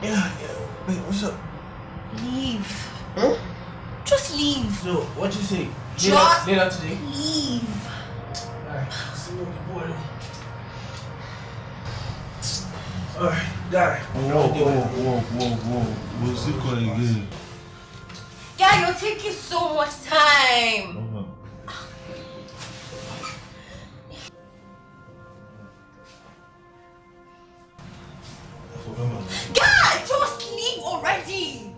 Yeah. Wait, what's up? Leave. Huh? Just leave. So, what you say? Just later today? leave. Alright, see you with the boy. Alright, got it. Whoa. What's it going again? Yeah, you're taking so much time. Yeah, just leave already.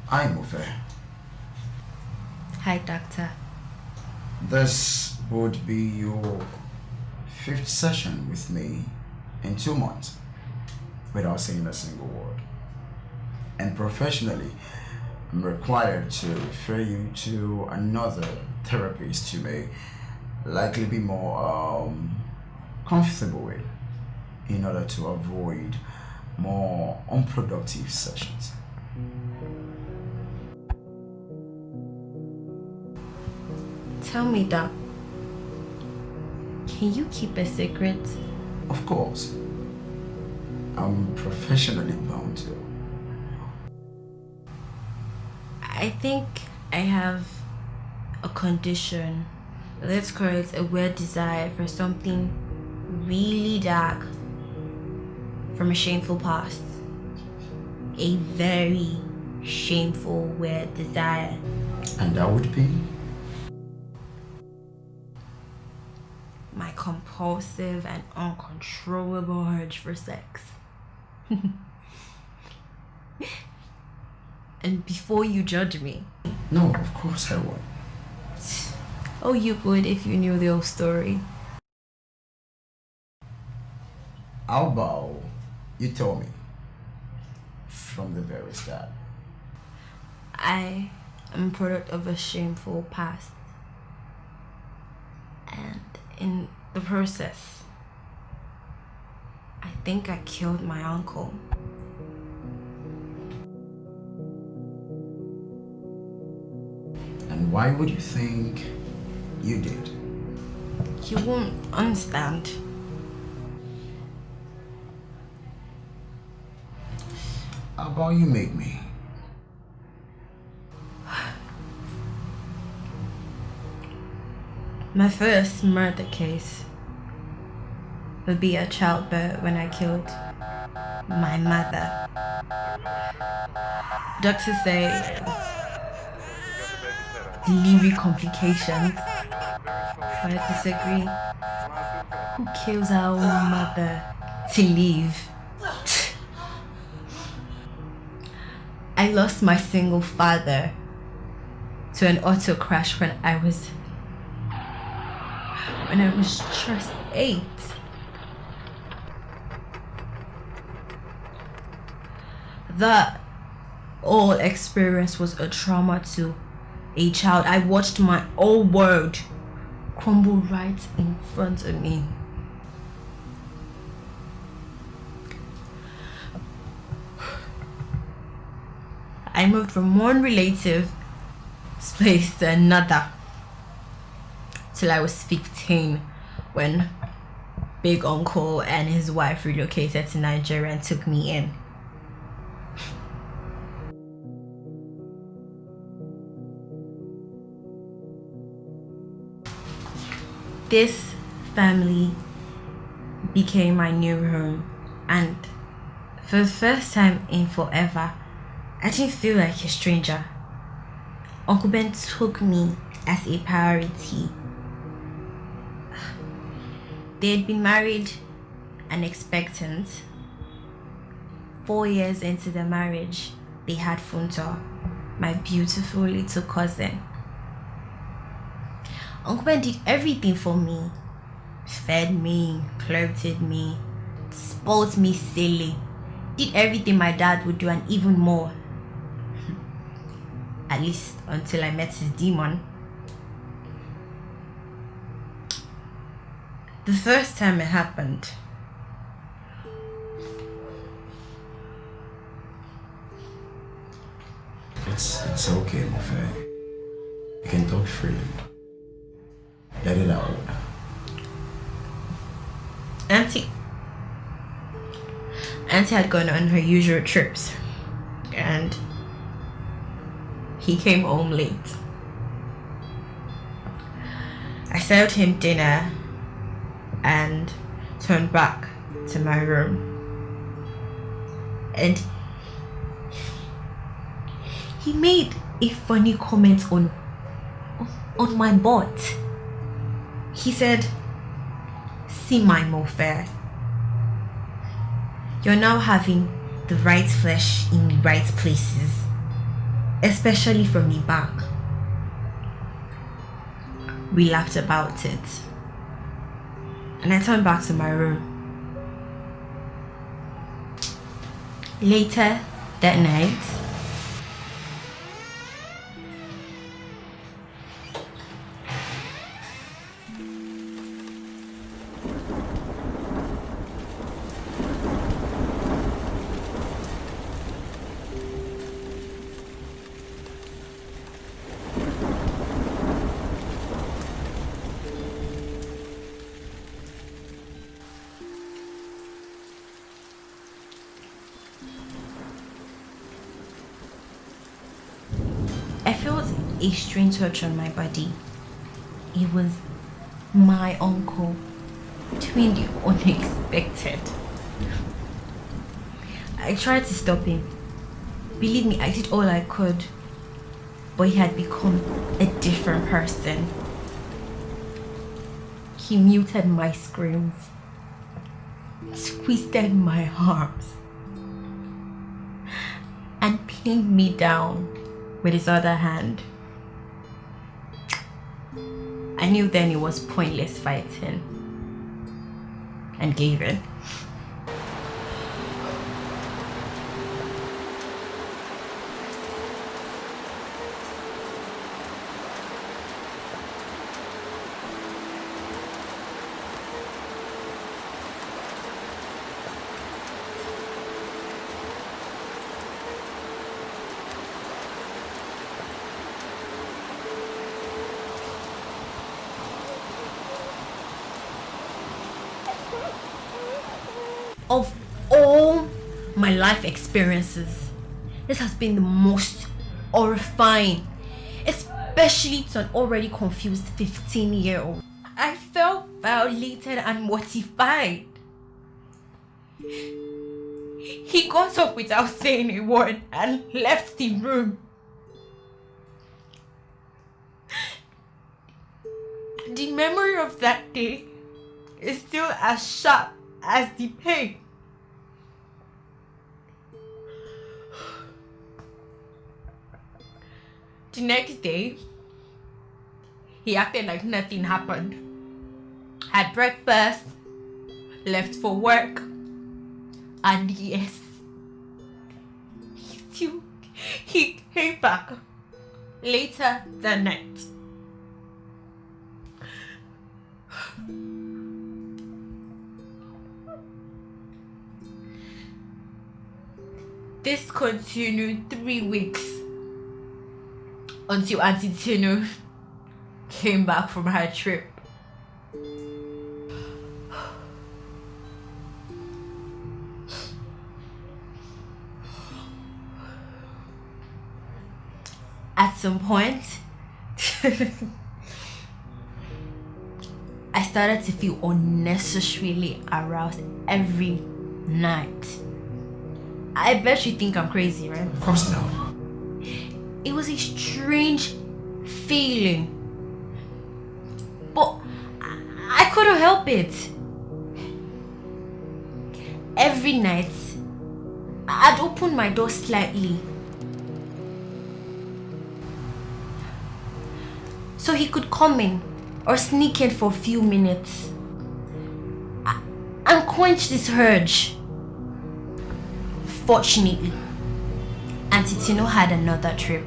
Hi, Mofe. Hi, doctor. This would be your 5th session with me in 2 months without saying a single word. And professionally, I'm required to refer you to another therapist you may likely be more comfortable with in order to avoid more unproductive sessions. Tell me, Doc, can you keep a secret? Of course, I'm professionally bound to. I think I have a condition. Let's call it a weird desire for something really dark from a shameful past. A very shameful, weird desire. And that would be? My compulsive and uncontrollable urge for sex. And before you judge me. No, of course I won't. Oh, you would if you knew the whole story. How about you tell me from the very start? I am a product of a shameful past. And in the process, I think I killed my uncle. And why would you think you did? You won't understand. How about you make me? My first murder case would be a childbirth when I killed my mother. Doctors say delivery complications. But I disagree. Who kills our own mother to live? I lost my single father to an auto crash when I was just 8. That whole experience was a trauma to a child. I watched my whole world crumble right in front of me. I moved from one relative's place to another till I was 15 when big uncle and his wife relocated to Nigeria and took me in. This family became my new home, and for the first time in forever, I didn't feel like a stranger. Uncle Ben took me as a priority. They had been married and expectant. 4 years into their marriage, they had Funta, my beautiful little cousin. Uncle Ben did everything for me. Fed me, clothed me, spoiled me silly. Did everything my dad would do and even more. At least until I met his demon. The first time it happened, It's okay, Mofe. You can talk freely. Let it out. Auntie had gone on her usual trips, and he came home late. I served him dinner and turned back to my room, and he made a funny comment on my butt. He said, "See my Mofe, you're now having the right flesh in the right places, especially from the back." We laughed about it, and I turned back to my room. Later that night, I felt a strange touch on my body. It was my uncle doing the unexpected. I tried to stop him. Believe me, I did all I could, but he had become a different person. He muted my screams, twisted my arms, and pinned me down with his other hand. I knew then it was pointless fighting, and gave in. Of all my life experiences, this has been the most horrifying, especially to an already confused 15-year-old. I felt violated and mortified. He got up without saying a word and left the room. The memory of that day is still as sharp as the pain. The next day, he acted like nothing happened. Had breakfast, left for work, and yes, he came back later that night. This continued 3 weeks. until Auntie Tino came back from her trip. At some point, I started to feel unnecessarily aroused every night. I bet you think I'm crazy, right? Of course not. It was a strange feeling, but I couldn't help it. Every night, I'd open my door slightly so he could come in or sneak in for a few minutes and quench this urge. Fortunately, Auntie Tino had another trip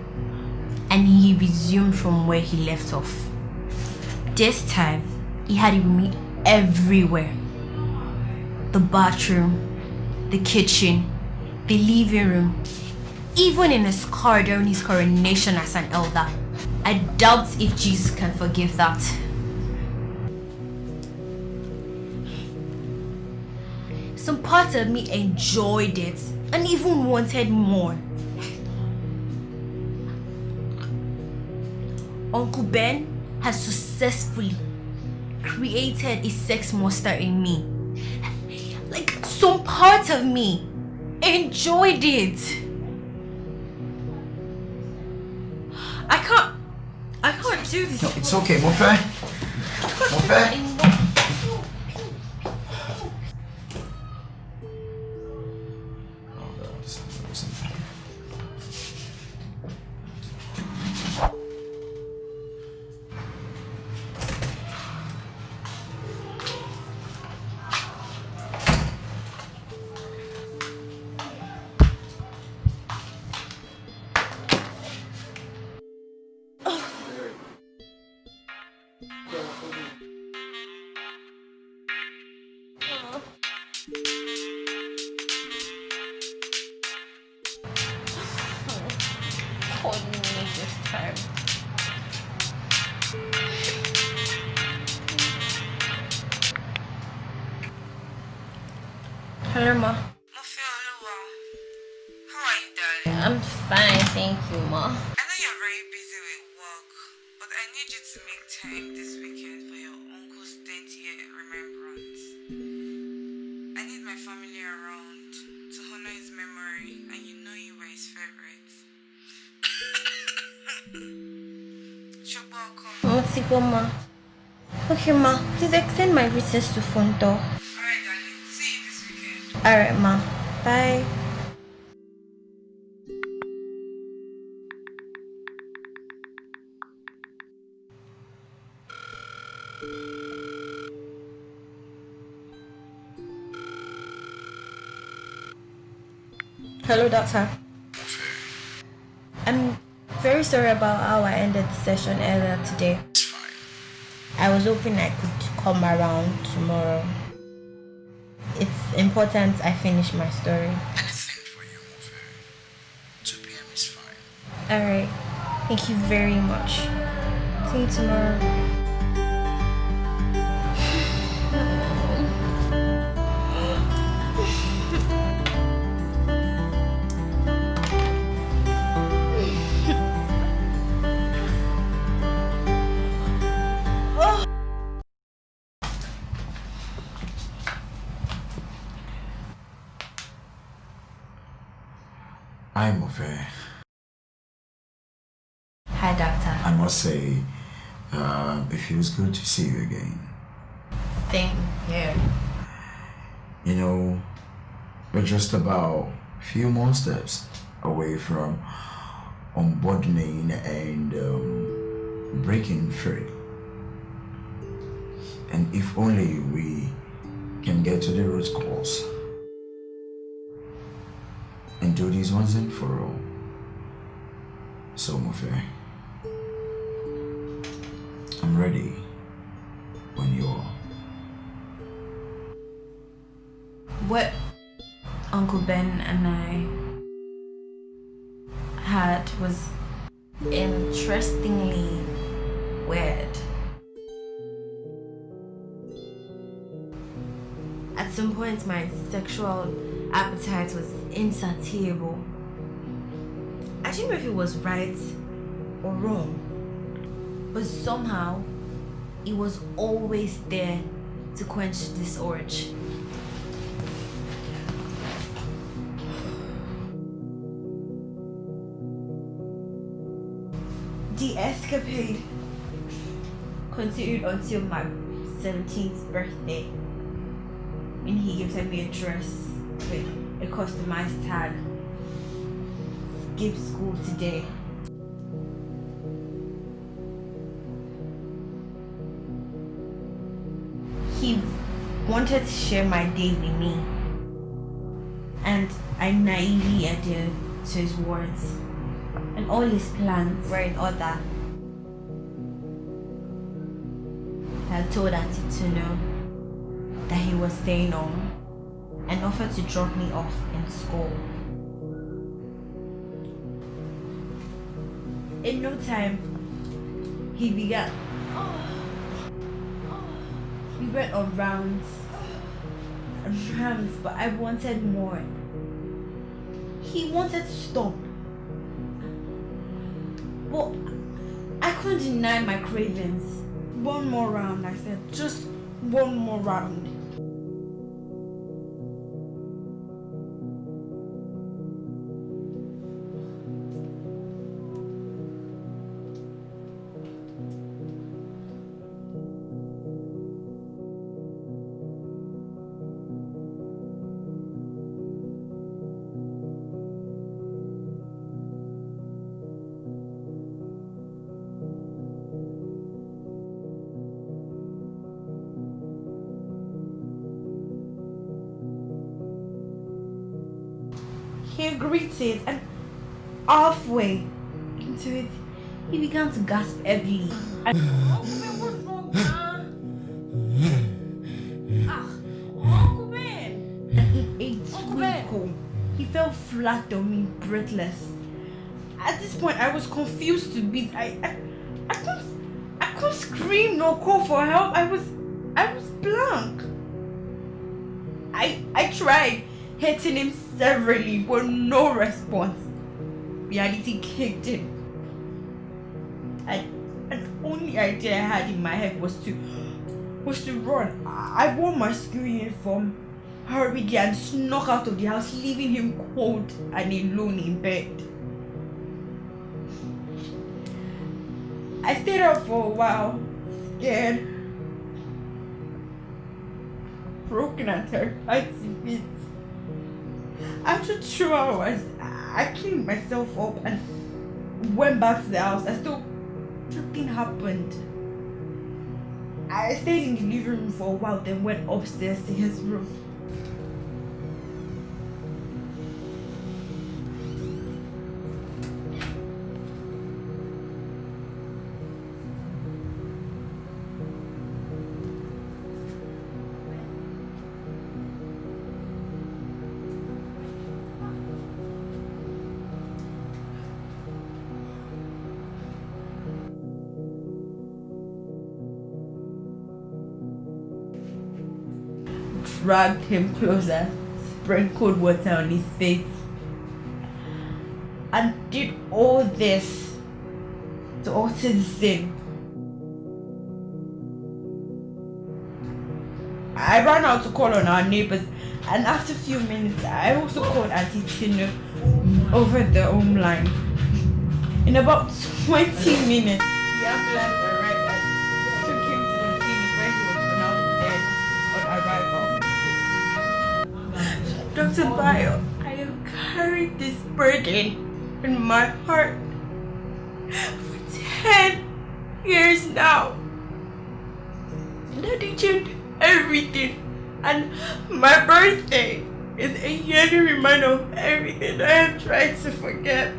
and he resumed from where he left off. This time, he had me everywhere. The bathroom, the kitchen, the living room, even in his car during his coronation as an elder. I doubt if Jesus can forgive that. Some parts of me enjoyed it and even wanted more. Uncle Ben has successfully created a sex monster in me. Like, some part of me enjoyed it. I can't do this. No, it's okay, Mofe. Mofe? Hello, Ma. Mofe, how are you, darling? I'm fine, thank you, Ma. I know you're very busy with work, but I need you to make time this weekend for your uncle's 10th year remembrance. I need my family around to honor his memory, and you know you were his favorite. Shogbo, come. What's it go, Ma? Okay, Ma, please extend my greetings to Fonto. Alright, darling. See you this weekend. Alright, Ma. Bye. Hello, Doctor. I'm very sorry about how I ended the session earlier today. It's fine. I was hoping I could come around tomorrow. It's important I finish my story. Anything for you, Mofe. 2 p.m. is fine. Alright. Thank you very much. See you tomorrow. Hi, Mofe. Hi, Doctor. I must say, it feels good to see you again. Thank you. You know, we're just about a few more steps away from unburdening and breaking free. And if only we can get to the root cause and do this once and for all. So, Mofe, I'm ready when you are. What Uncle Ben and I had was interestingly weird. At some point, my sexual appetite was insatiable. I didn't know if it was right or wrong, but somehow it was always there to quench this urge. The escapade continued until my 17th birthday, when he gifted me a dress with a customized tag. Skip school today. He wanted to share my day with me, and I naively adhered to his words, and all his plans were in order. I told Auntie to know that he was staying on and offered to drop me off in school. In no time, he began. We went on rounds and rounds, but I wanted more. He wanted to stop, but I couldn't deny my cravings. One more round, I said, just one more round. He agreed to it, and halfway into it, he began to gasp heavily. Uncle Ben, what's wrong, Uncle Ben! And in a twinkle, he fell flat on me, breathless. At this point, I was confused to bits. I couldn't scream nor call for help. I was blank. I tried hitting him severally, but no response. Reality kicked in. And the only idea I had in my head was to run. I wore my school uniform, hurried and snuck out of the house, leaving him cold and alone in bed. I stayed up for a while, scared, broken and terrified to bits. After 2 hours, I cleaned myself up and went back to the house as though nothing happened. I stayed in the living room for a while, then went upstairs to his room. Dragged him closer, sprinkled water on his face, and did all this to alter the sin. I ran out to call on our neighbors, and after a few minutes, I also called Auntie Tina over the home line. In about 20 minutes, the ambulance arrived and took him to the clinic where he was pronounced dead on arrival. Dr. Bayo, I have carried this burden in my heart for 10 years now. Daddy changed everything, and my birthday is a yearly reminder of everything I have tried to forget.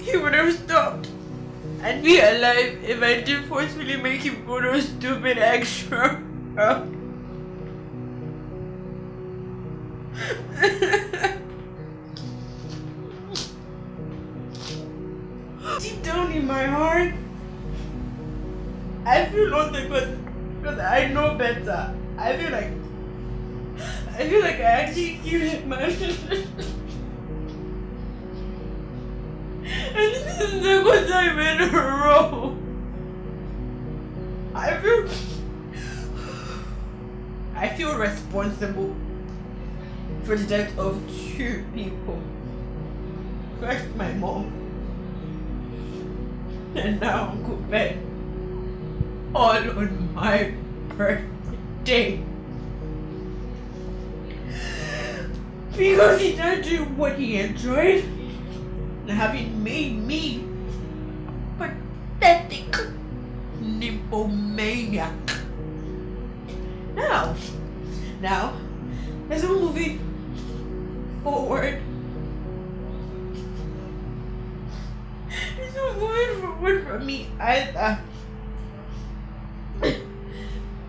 He would have stopped and be alive if I didn't forcefully make him go those stupid extra. deep down in my heart, I feel nothing because I know better. I feel like I actually killed him, man. And this is the second time in a row. I feel responsible for the death of 2 people. First my mom, and now Uncle Ben. All on my birthday. Because he didn't do what he enjoyed, and having made me a pathetic nymphomaniac. Now, as we're moving forward, it's not moving forward for me either.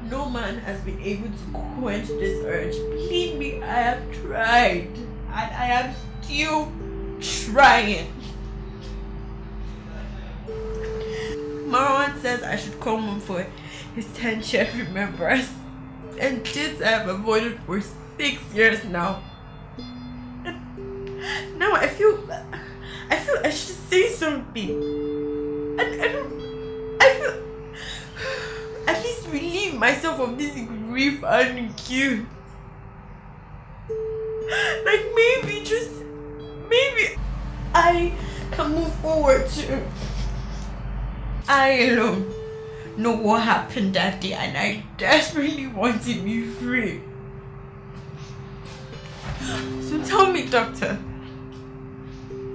No man has been able to quench this urge. Believe me, I have tried. And I am still trying. Marwan says I should come home for his 10th remembrance. And this I have avoided for 6 years now. And now I feel I should say something. And I feel at least relieve myself of this grief and guilt. Like maybe I can move forward too. I alone know what happened that day, and I desperately want to be free. So tell me, doctor,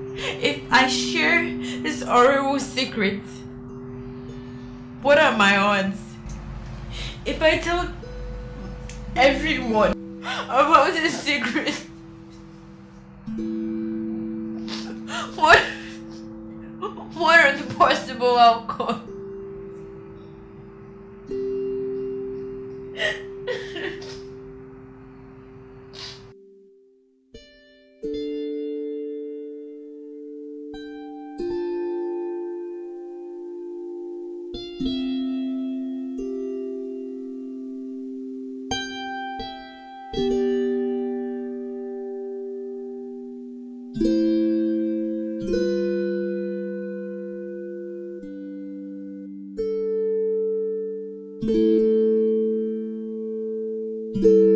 if I share this horrible secret, what are my odds? If I tell everyone about this secret, what are the possible outcomes? you.